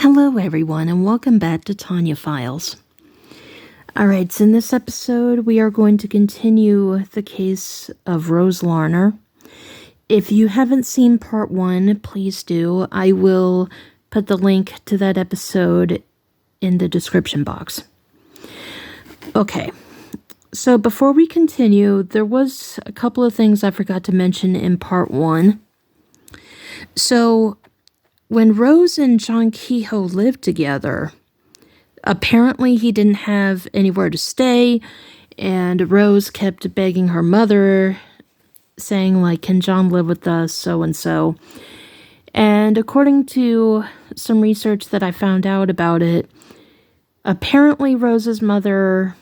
Hello, everyone, and welcome back to Tanya Files. Alright, so in this episode, we are going to continue the case of Rose Larner. If you haven't seen part 1, please do. I will put the link to that episode in the description box. Okay, so before we continue, there was a couple of things I forgot to mention in part 1. So, when Rose and John Kehoe lived together, apparently he didn't have anywhere to stay, and Rose kept begging her mother, saying, like, can John live with us, so-and-so. And according to some research that I found out about it, apparently Rose's mother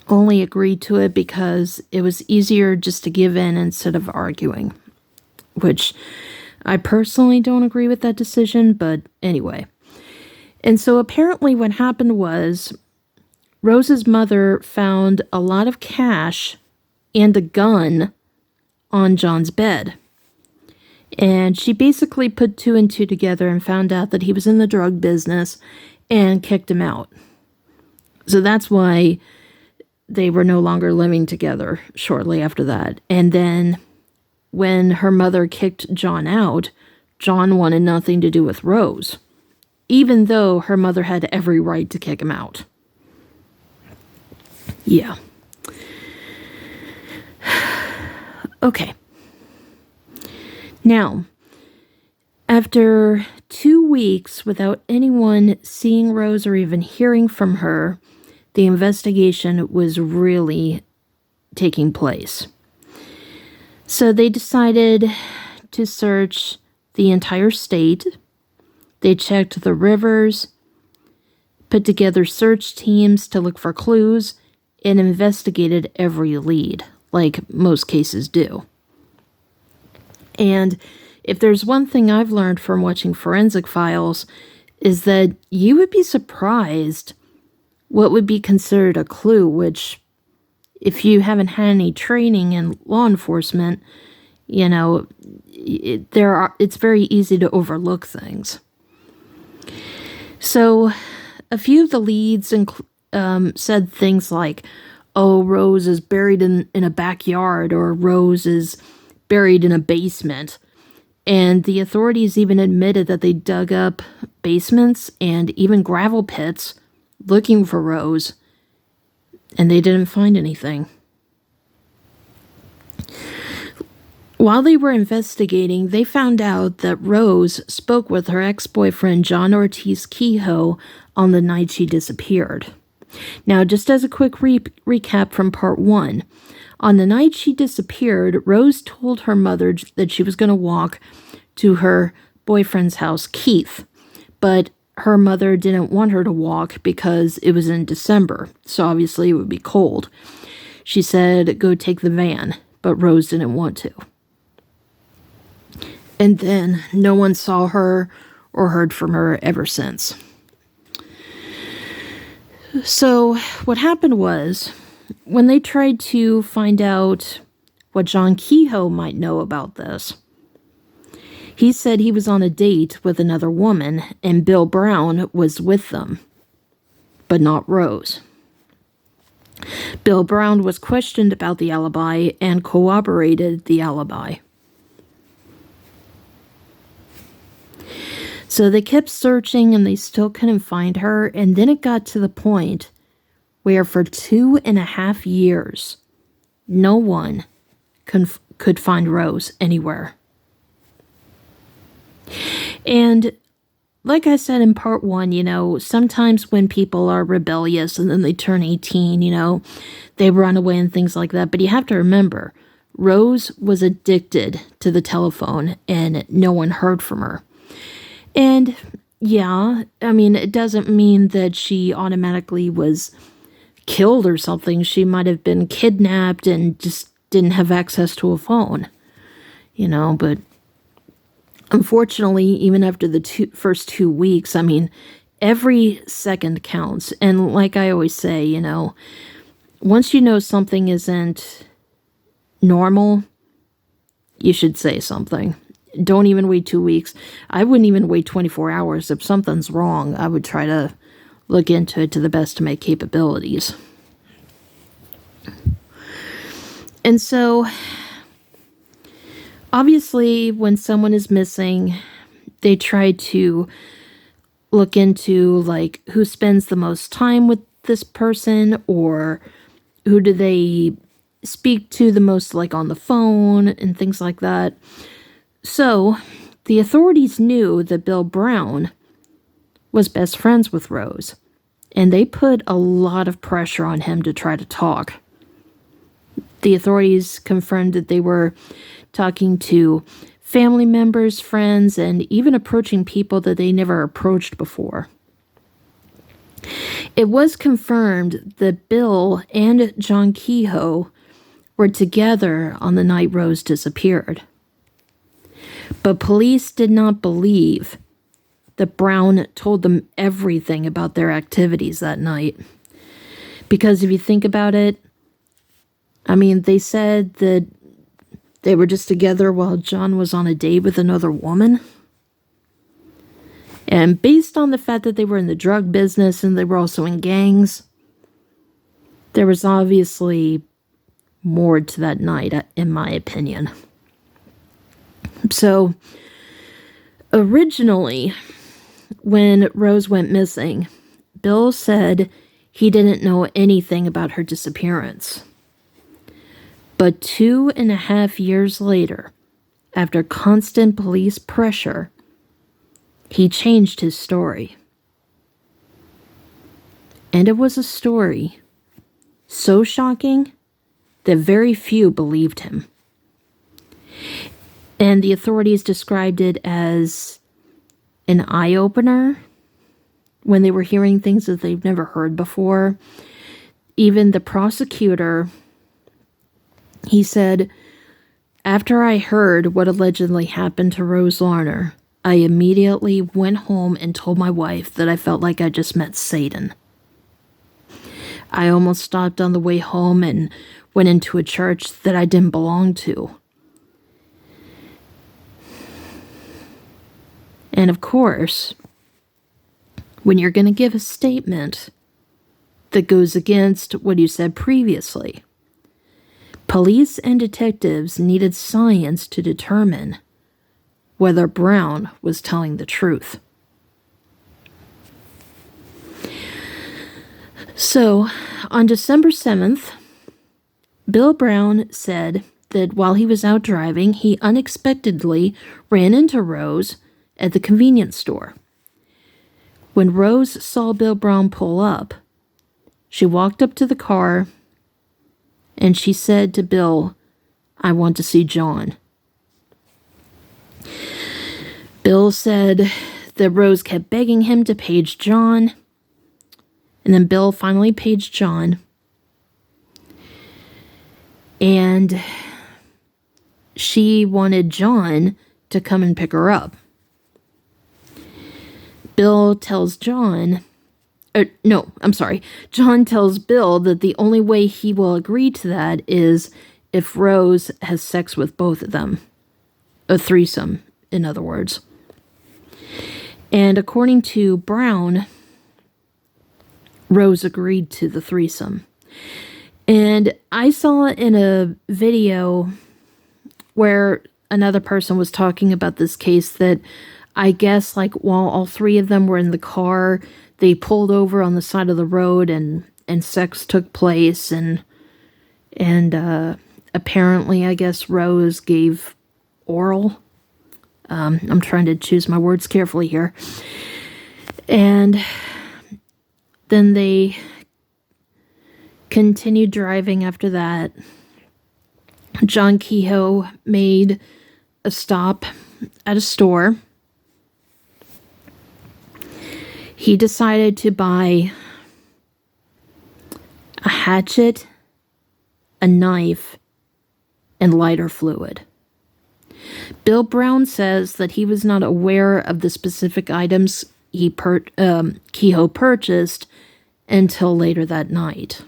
only agreed to it because it was easier just to give in instead of arguing, which I personally don't agree with that decision, but anyway. And so apparently what happened was Rose's mother found a lot of cash and a gun on John's bed. And she basically put 2 and 2 together and found out that he was in the drug business and kicked him out. So that's why they were no longer living together shortly after that. And then when her mother kicked John out, John wanted nothing to do with Rose, even though her mother had every right to kick him out. Yeah. Okay. Now, after 2 weeks without anyone seeing Rose or even hearing from her, the investigation was really taking place. So they decided to search the entire state. They checked the rivers, put together search teams to look for clues, and investigated every lead, like most cases do. And if there's one thing I've learned from watching Forensic Files, is that you would be surprised what would be considered a clue, which, if you haven't had any training in law enforcement, you know, it's very easy to overlook things. So, a few of the leads said things like, oh, Rose is buried in a backyard, or Rose is buried in a basement. And the authorities even admitted that they dug up basements and even gravel pits looking for Rose, and they didn't find anything. While they were investigating, they found out that Rose spoke with her ex-boyfriend John Ortiz Kehoe on the night she disappeared. Now, just as a quick recap from part 1, on the night she disappeared, Rose told her mother that she was going to walk to her boyfriend's house, Keith, but her mother didn't want her to walk because it was in December, so obviously it would be cold. She said, go take the van, but Rose didn't want to. And then no one saw her or heard from her ever since. So what happened was, when they tried to find out what John Kehoe might know about this, he said he was on a date with another woman and Bill Brown was with them, but not Rose. Bill Brown was questioned about the alibi and corroborated the alibi. So they kept searching and they still couldn't find her, and then it got to the point where for 2.5 years, no one could find Rose anywhere. And like I said in part 1, you know, sometimes when people are rebellious and then they turn 18, you know, they run away and things like that. But you have to remember, Rose was addicted to the telephone and no one heard from her. And yeah, I mean, it doesn't mean that she automatically was killed or something. She might have been kidnapped and just didn't have access to a phone, you know, but unfortunately, even after the first 2 weeks, I mean, every second counts. And like I always say, you know, once you know something isn't normal, you should say something. Don't even wait 2 weeks. I wouldn't even wait 24 hours. If something's wrong, I would try to look into it to the best of my capabilities. And so, obviously, when someone is missing, they try to look into, like, who spends the most time with this person, or who do they speak to the most, like, on the phone, and things like that. So, the authorities knew that Bill Brown was best friends with Rose, and they put a lot of pressure on him to try to talk. The authorities confirmed that they were talking to family members, friends, and even approaching people that they never approached before. It was confirmed that Bill and John Kehoe were together on the night Rose disappeared. But police did not believe that Brown told them everything about their activities that night. Because if you think about it, I mean, they said that they were just together while John was on a date with another woman. And based on the fact that they were in the drug business and they were also in gangs, there was obviously more to that night, in my opinion. So, originally, when Rose went missing, Bill said he didn't know anything about her disappearance. But 2.5 years later, after constant police pressure, he changed his story. And it was a story so shocking that very few believed him. And the authorities described it as an eye-opener when they were hearing things that they've never heard before. Even the prosecutor, he said, "After I heard what allegedly happened to Rose Larner, I immediately went home and told my wife that I felt like I just met Satan. I almost stopped on the way home and went into a church that I didn't belong to." And of course, when you're going to give a statement that goes against what you said previously, police and detectives needed science to determine whether Brown was telling the truth. So, on December 7th, Bill Brown said that while he was out driving, he unexpectedly ran into Rose at the convenience store. When Rose saw Bill Brown pull up, she walked up to the car and she said to Bill, "I want to see John." Bill said that Rose kept begging him to page John, and then Bill finally paged John, and she wanted John to come and pick her up. John tells Bill that the only way he will agree to that is if Rose has sex with both of them. A threesome, in other words. And according to Brown, Rose agreed to the threesome. And I saw in a video where another person was talking about this case that I guess, like, while all three of them were in the car, they pulled over on the side of the road and sex took place, and apparently, I guess, Rose gave oral. I'm trying to choose my words carefully here. And then they continued driving after that. John Kehoe made a stop at a store. He decided to buy a hatchet, a knife, and lighter fluid. Bill Brown says that he was not aware of the specific items Kehoe purchased until later that night.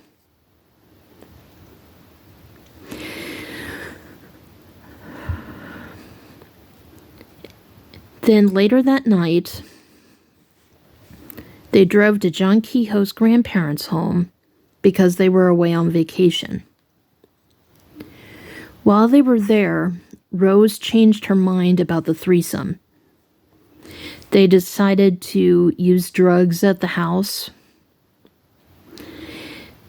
Then later that night, they drove to John Kehoe's grandparents' home because they were away on vacation. While they were there, Rose changed her mind about the threesome. They decided to use drugs at the house.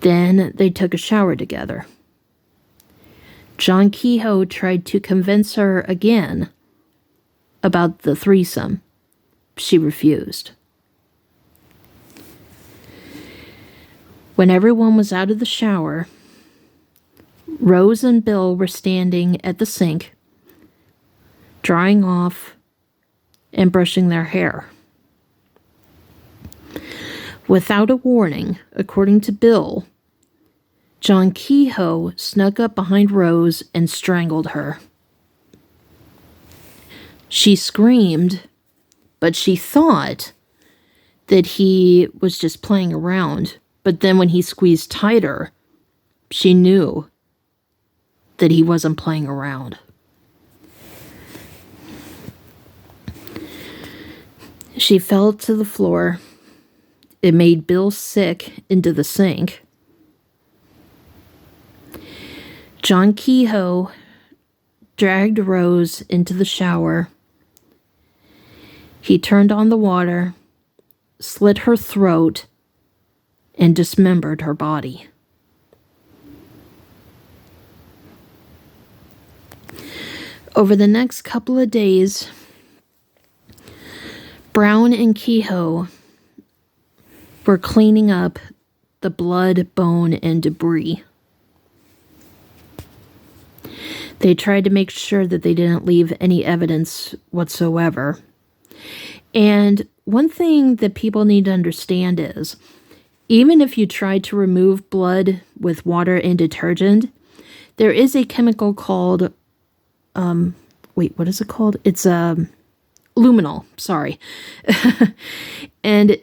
Then they took a shower together. John Kehoe tried to convince her again about the threesome. She refused. When everyone was out of the shower, Rose and Bill were standing at the sink, drying off and brushing their hair. Without a warning, according to Bill, John Kehoe snuck up behind Rose and strangled her. She screamed, but she thought that he was just playing around. But then when he squeezed tighter, she knew that he wasn't playing around. She fell to the floor. It made Bill sick into the sink. John Kehoe dragged Rose into the shower. He turned on the water, slit her throat, and dismembered her body. Over the next couple of days, Brown and Kehoe were cleaning up the blood, bone, and debris. They tried to make sure that they didn't leave any evidence whatsoever. And one thing that people need to understand is, even if you try to remove blood with water and detergent, there is a chemical called, what is it called? It's luminol, sorry. And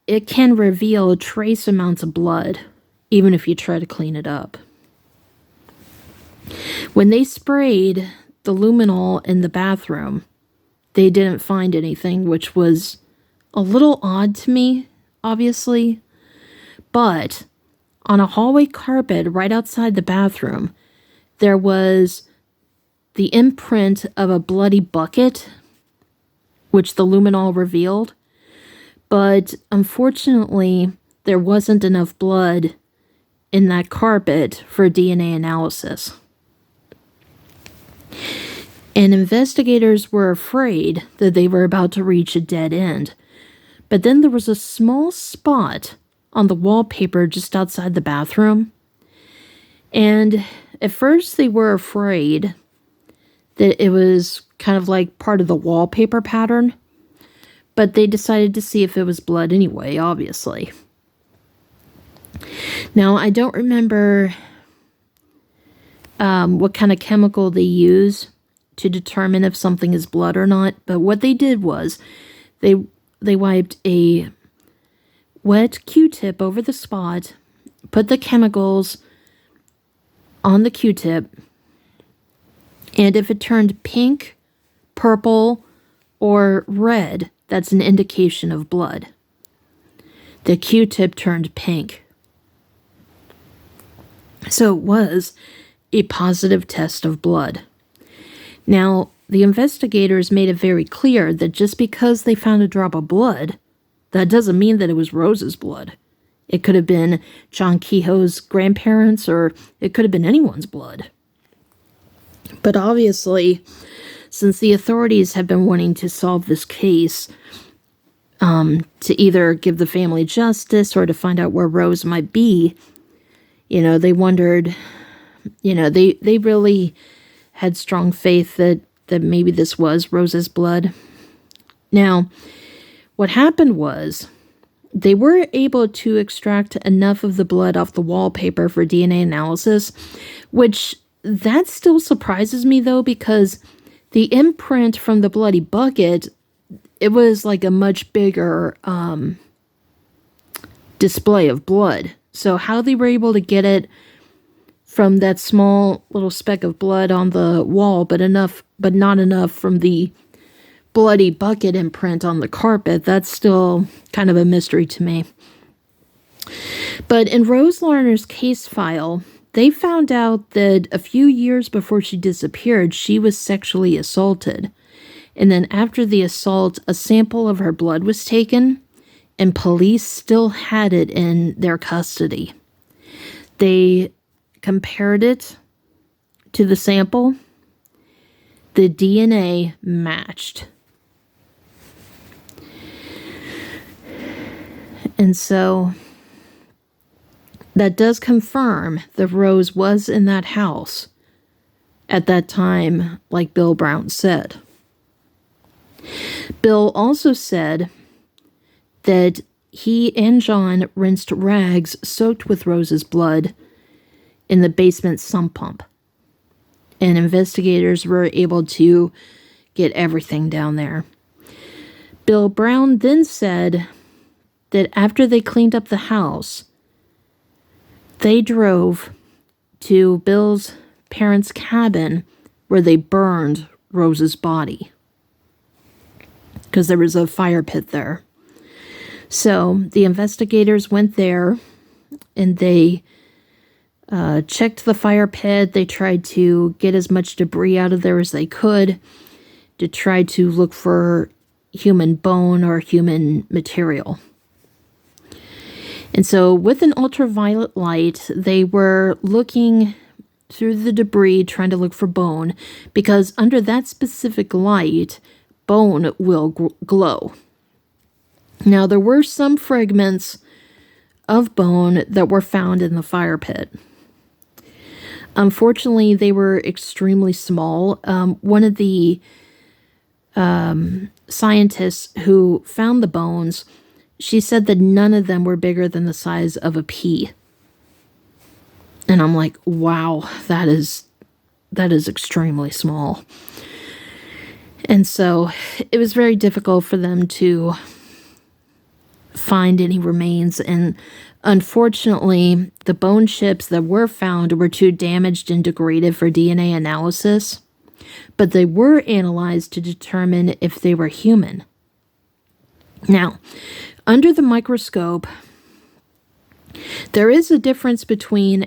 it can reveal trace amounts of blood, even if you try to clean it up. When they sprayed the luminol in the bathroom, they didn't find anything, which was a little odd to me, obviously. But on a hallway carpet right outside the bathroom, there was the imprint of a bloody bucket, which the luminol revealed. But unfortunately, there wasn't enough blood in that carpet for DNA analysis. And investigators were afraid that they were about to reach a dead end. But then there was a small spot on the wallpaper just outside the bathroom. And at first they were afraid that it was kind of like part of the wallpaper pattern. But they decided to see if it was blood anyway, obviously. Now, I don't remember what kind of chemical they use to determine if something is blood or not. But what they did was they wiped a wet Q-tip over the spot, put the chemicals on the Q-tip, and if it turned pink, purple, or red, that's an indication of blood. The Q-tip turned pink. So it was a positive test of blood. Now, the investigators made it very clear that just because they found a drop of blood, that doesn't mean that it was Rose's blood. It could have been John Kehoe's grandparents, or it could have been anyone's blood. But obviously, since the authorities have been wanting to solve this case, to either give the family justice or to find out where Rose might be, they wondered, they really had strong faith that maybe this was Rose's blood. Now, what happened was they were able to extract enough of the blood off the wallpaper for DNA analysis, which that still surprises me though, because the imprint from the bloody bucket, it was like a much bigger display of blood. So how they were able to get it from that small little speck of blood on the wall, but not enough from the bloody bucket imprint on the carpet, that's still kind of a mystery to me. But in Rose Larner's case file, they found out that a few years before she disappeared, she was sexually assaulted. And then after the assault, a sample of her blood was taken, and police still had it in their custody. They compared it to the sample. The DNA matched. And so that does confirm that Rose was in that house at that time, like Bill Brown said. Bill also said that he and John rinsed rags soaked with Rose's blood in the basement sump pump. And investigators were able to get everything down there. Bill Brown then said that after they cleaned up the house, they drove to Bill's parents' cabin where they burned Rose's body, because there was a fire pit there. So the investigators went there and they checked the fire pit. They tried to get as much debris out of there as they could to try to look for human bone or human material. And so with an ultraviolet light, they were looking through the debris, trying to look for bone, because under that specific light, bone will glow. Now, there were some fragments of bone that were found in the fire pit. Unfortunately, they were extremely small. One of the scientists who found the bones, she said that none of them were bigger than the size of a pea. And I'm like, wow, that is extremely small. And so it was very difficult for them to find any remains. And unfortunately, the bone chips that were found were too damaged and degraded for DNA analysis. But they were analyzed to determine if they were human. Now, under the microscope, there is a difference between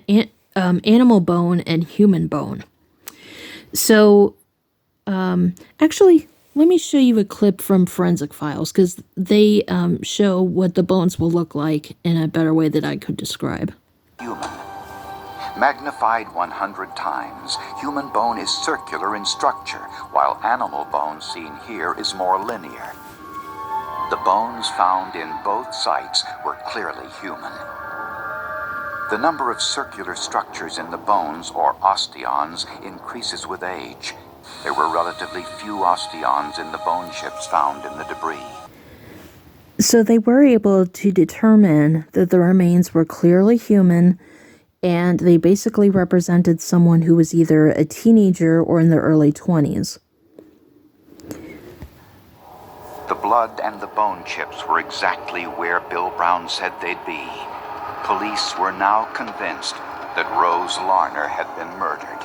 animal bone and human bone. So, actually, let me show you a clip from Forensic Files, because they show what the bones will look like in a better way that I could describe. Human. Magnified 100 times, human bone is circular in structure, while animal bone seen here is more linear. The bones found in both sites were clearly human. The number of circular structures in the bones, or osteons, increases with age. There were relatively few osteons in the bone chips found in the debris. So they were able to determine that the remains were clearly human, and they basically represented someone who was either a teenager or in their early 20s. The blood and the bone chips were exactly where Bill Brown said they'd be. Police were now convinced that Rose Larner had been murdered.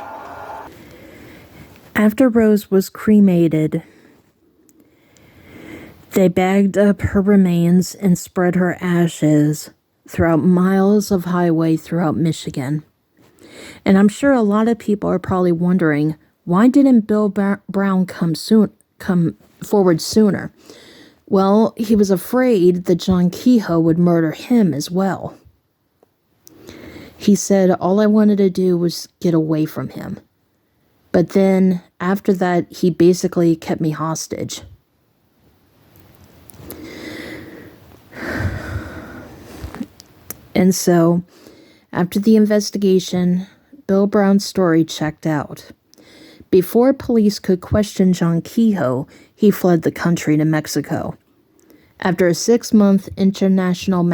After Rose was cremated, they bagged up her remains and spread her ashes throughout miles of highway throughout Michigan. And I'm sure a lot of people are probably wondering, why didn't Bill Brown come forward sooner? Well, he was afraid that John Kehoe would murder him as well. He said, all I wanted to do was get away from him. But then, after that, he basically kept me hostage. And so, after the investigation, Bill Brown's story checked out. Before police could question John Kehoe, he fled the country to Mexico. After a 6-month international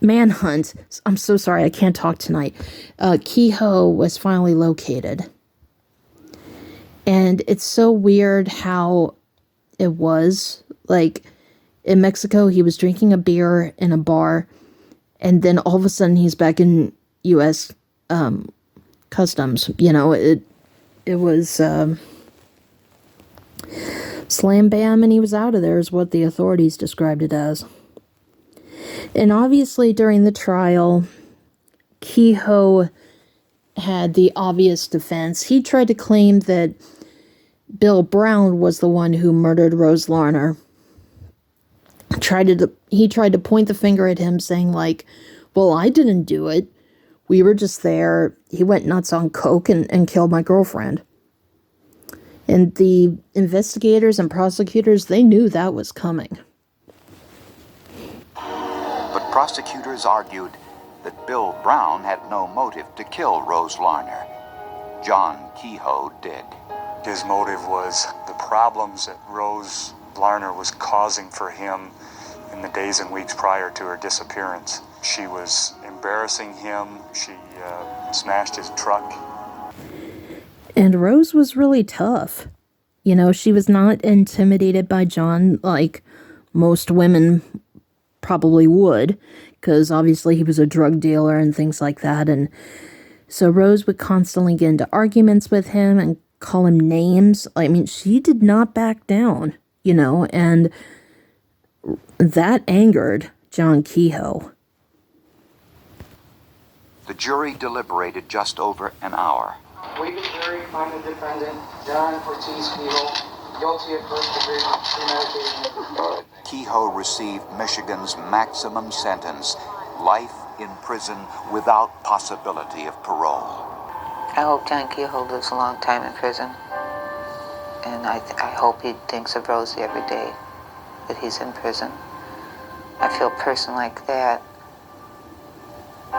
manhunt, I'm so sorry, I can't talk tonight, Kehoe was finally located. And it's so weird how it was. Like, in Mexico, he was drinking a beer in a bar, and then all of a sudden he's back in U.S. Customs. You know, it was Slam bam, and he was out of there, is what the authorities described it as. And obviously, during the trial, Kehoe had the obvious defense. He tried to claim that Bill Brown was the one who murdered Rose Larner. He tried to point the finger at him, saying, like, well, I didn't do it. We were just there. He went nuts on coke and killed my girlfriend. And the investigators and prosecutors, they knew that was coming. But prosecutors argued that Bill Brown had no motive to kill Rose Larner. John Kehoe did. His motive was the problems that Rose Larner was causing for him in the days and weeks prior to her disappearance. She was embarrassing him. She smashed his truck. And Rose was really tough. You know, she was not intimidated by John like most women probably would, because obviously he was a drug dealer and things like that. And so Rose would constantly get into arguments with him and call him names. I mean, she did not back down, you know, and that angered John Kehoe. The jury deliberated just over an hour. We, the jury, find the defendant, John Ortiz Kehoe, guilty of first-degree premeditation. Kehoe received Michigan's maximum sentence, life in prison without possibility of parole. I hope John Kehoe lives a long time in prison. And I hope he thinks of Rosie every day that he's in prison. I feel a person like that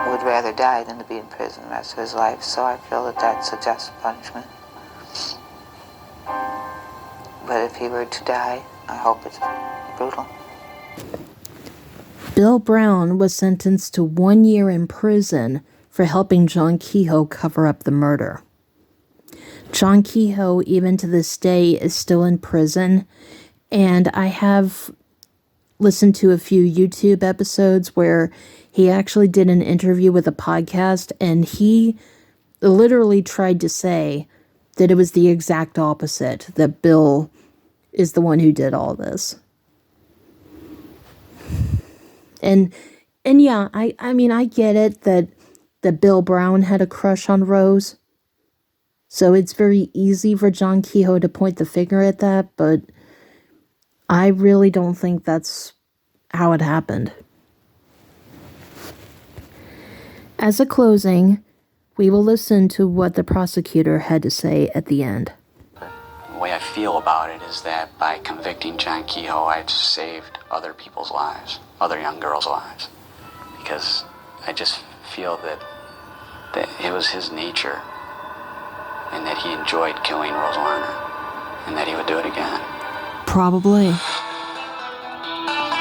would rather die than to be in prison the rest of his life, so I feel that that's a just punishment. But if he were to die, I hope it's brutal. Bill Brown was sentenced to 1 year in prison for helping John Kehoe cover up the murder. John Kehoe, even to this day, is still in prison, and I have listened to a few YouTube episodes where he actually did an interview with a podcast, and he literally tried to say that it was the exact opposite, that Bill is the one who did all this. And yeah, I mean, I get it that Bill Brown had a crush on Rose. So it's very easy for John Kehoe to point the finger at that, but I really don't think that's how it happened. As a closing, we will listen to what the prosecutor had to say at the end. The way I feel about it is that by convicting John Kehoe, I've saved other people's lives, other young girls' lives. Because I just feel that it was his nature and that he enjoyed killing Rose Larner and that he would do it again. Probably.